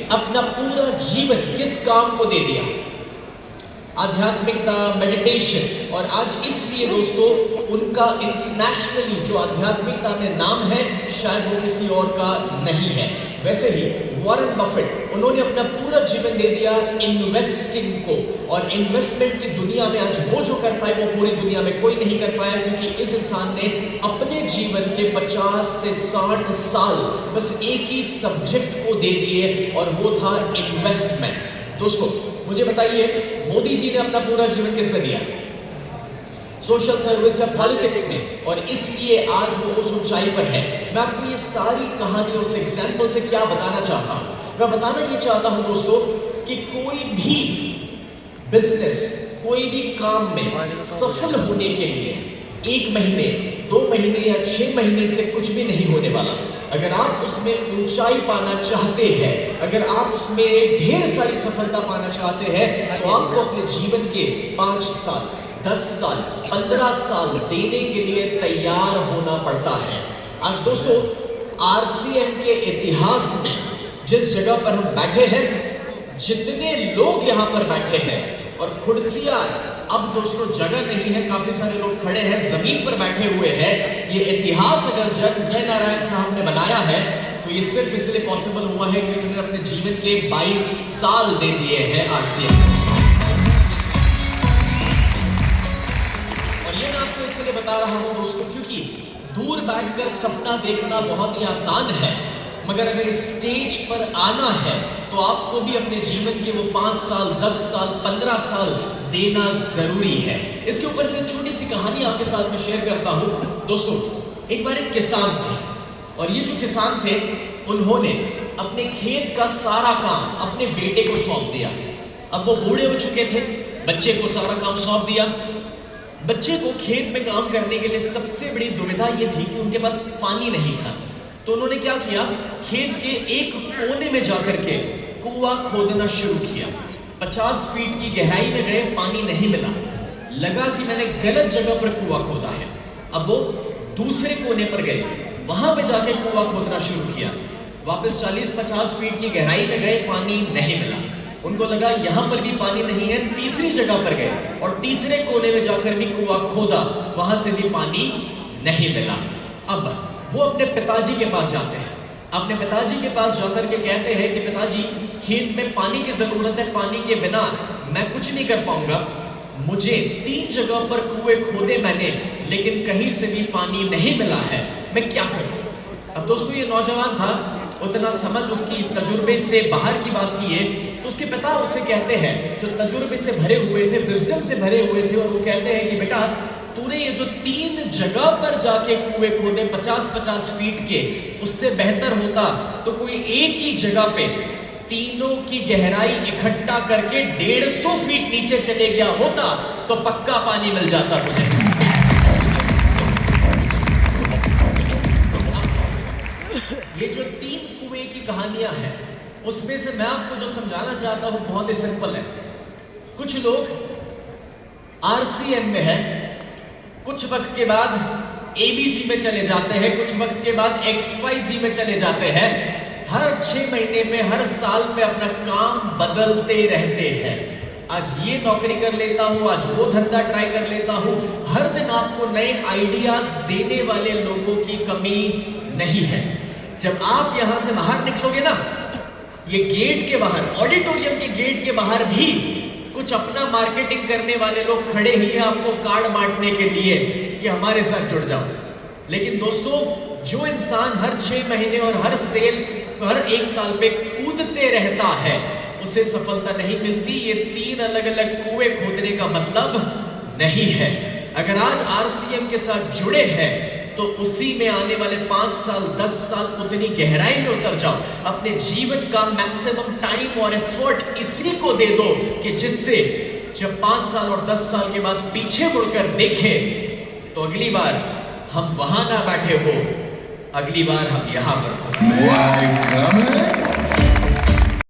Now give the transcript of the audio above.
अपना पूरा जीवन किस काम को दे दिया? आध्यात्मिकता, मेडिटेशन। और आज इसलिए दोस्तों उनका इंटरनेशनली जो आध्यात्मिकता में नाम है शायद वो किसी और का नहीं है। वैसे ही वॉरेन बफेट, उन्होंने अपना पूरा जीवन दे दिया इन्वेस्टिंग को। और इन्वेस्टमेंट की दुनिया में आज वो जो कर पाए वो पूरी दुनिया में कोई नहीं कर पाया, क्योंकि इस इंसान ने अपने जीवन के 50 से 60 साल बस एक ही सब्जेक्ट को दे दिए और वो था इन्वेस्टमेंट। दोस्तों मुझे बताइए, मोदी जी ने अपना पूरा जीवन किसमें दिया? सोशल सर्विस या पॉलिटिक्स में, और इसलिए आज वो उस ऊंचाई पर है। मैं आपको ये सारी कहानियों से, एग्जाम्पल से क्या बताना चाहता हूँ? मैं बताना ये चाहता हूँ दोस्तों कि कोई भी बिजनेस, कोई भी काम में सफल होने के लिए 1 महीने, 2 महीने या 6 महीने से कुछ भी नहीं होने वाला। अगर आप उसमें ऊंचाई पाना चाहते हैं, अगर आप उसमें ढेर सारी सफलता पाना चाहते हैं, तो आपको अपने जीवन के 5 साल, 10 साल, 15 साल देने के लिए तैयार होना पड़ता है। आज दोस्तों आरसीएम के इतिहास में जिस जगह पर हम बैठे हैं, जितने लोग यहाँ पर बैठे हैं, और कुर्सियां अब दोस्तों जगह नहीं है, काफी सारे लोग खड़े हैं, जमीन पर बैठे हुए हैं। ये इतिहास अगर जय नारायण साहब ने बनाया है तो ये सिर्फ इसलिए पॉसिबल हुआ है क्योंकि उन्होंने अपने जीवन के 22 साल दे दिए हैं आरसीएम। और ये मैं आपको इसलिए बता रहा हूं दोस्तों क्योंकि दूर बैठकर सपना देखना बहुत ही आसान है, मगर अगर स्टेज पर आना है तो आपको भी अपने जीवन के वो 5 साल, 10 साल, 15 साल देना जरूरी है। इसके ऊपर से छोटी सी कहानी आपके साथ में शेयर करता हूं। दोस्तों एक बार एक किसान थे, और ये जो किसान थे उन्होंने अपने खेत का सारा काम अपने बेटे को सौंप दिया। अब वो बूढ़े हो चुके थे, बच्चे को सारा काम सौंप दिया। बच्चे को खेत में काम करने के लिए सबसे बड़ी दुविधा ये थी कि उनके पास पानी नहीं था। तो उन्होंने क्या किया, खेत के एक कोने में जाकर के कुआं खोदना शुरू किया। 50 फीट की गहराई में गए, पानी नहीं मिला। लगा कि मैंने गलत जगह पर कुआं खोदा है। अब वो दूसरे कोने पर गए, वहां पे जाके कुआं खोदना शुरू किया। वापस 40-50 फीट की गहराई में गए, पानी नहीं मिला। उनको लगा यहां पर भी पानी नहीं है, तीसरी जगह पर गए और तीसरे कोने में जाकर भी कुआं खोदा, वहां से भी पानी नहीं मिला। अब वो अपने पिताजी के पास जाते हैं। अपने पिताजी के पास जाकर के कहते हैं कि पिताजी, खेत में पानी की जरूरत है, पानी के बिना मैं कुछ नहीं कर पाऊंगा। मुझे 3 जगह पर कुएं खोदे मैंने, लेकिन कहीं से भी पानी नहीं मिला है, मैं क्या करूं? अब दोस्तों ये नौजवान था, उतना समझ उसकी तजुर्बे से बाहर की बात थी ये। तो उसके पिता उसे कहते हैं, जो तजुर्बे से भरे हुए थे, विजडम से भरे हुए थे, और वो कहते हैं कि बेटा तूने ये जो 3 जगह पर जाके कुएं खोदे 50-50 फीट के, उससे बेहतर होता तो कोई एक ही जगह पे तीनों की गहराई इकट्ठा करके 150 फीट नीचे चले गया होता तो पक्का पानी मिल जाता तुझे। ये जो 3 कुएं की कहानियां हैं, उसमें से मैं आपको जो समझाना चाहता हूं बहुत ही सिंपल है। कुछ लोग आरसीएम में है, कुछ वक्त के बाद एबीसी में चले जाते हैं, कुछ वक्त के बाद XYZ में चले जाते हैं। हर 6 महीने में, हर साल में अपना काम बदलते रहते हैं। आज ये नौकरी कर लेता हूं, आज वो धंधा ट्राई कर लेता हूं। हर दिन आपको नए आइडियाज देने वाले लोगों की कमी नहीं है। जब आप यहां से बाहर निकलोगे ना, ये गेट के बाहर, ऑडिटोरियम के गेट के बाहर भी कुछ अपना मार्केटिंग करने वाले लोग खड़े ही हैं आपको कार्ड बांटने के लिए कि हमारे साथ जुड़ जाओ। लेकिन दोस्तों जो इंसान हर 6 महीने और हर सेल, हर 1 साल पे कूदते रहता है, उसे सफलता नहीं मिलती। ये 3 अलग अलग कुएं खोदने का मतलब नहीं है। अगर आज आरसीएम के साथ जुड़े हैं तो उसी में आने वाले 5 साल, 10 साल उतनी गहराई में उतर जाओ। अपने जीवन का मैक्सिमम टाइम और एफर्ट इसी को दे दो कि जिससे जब 5 साल और 10 साल के बाद पीछे मुड़कर देखें तो अगली बार हम वहां ना बैठे हो, अगली बार हम यहां पर हो।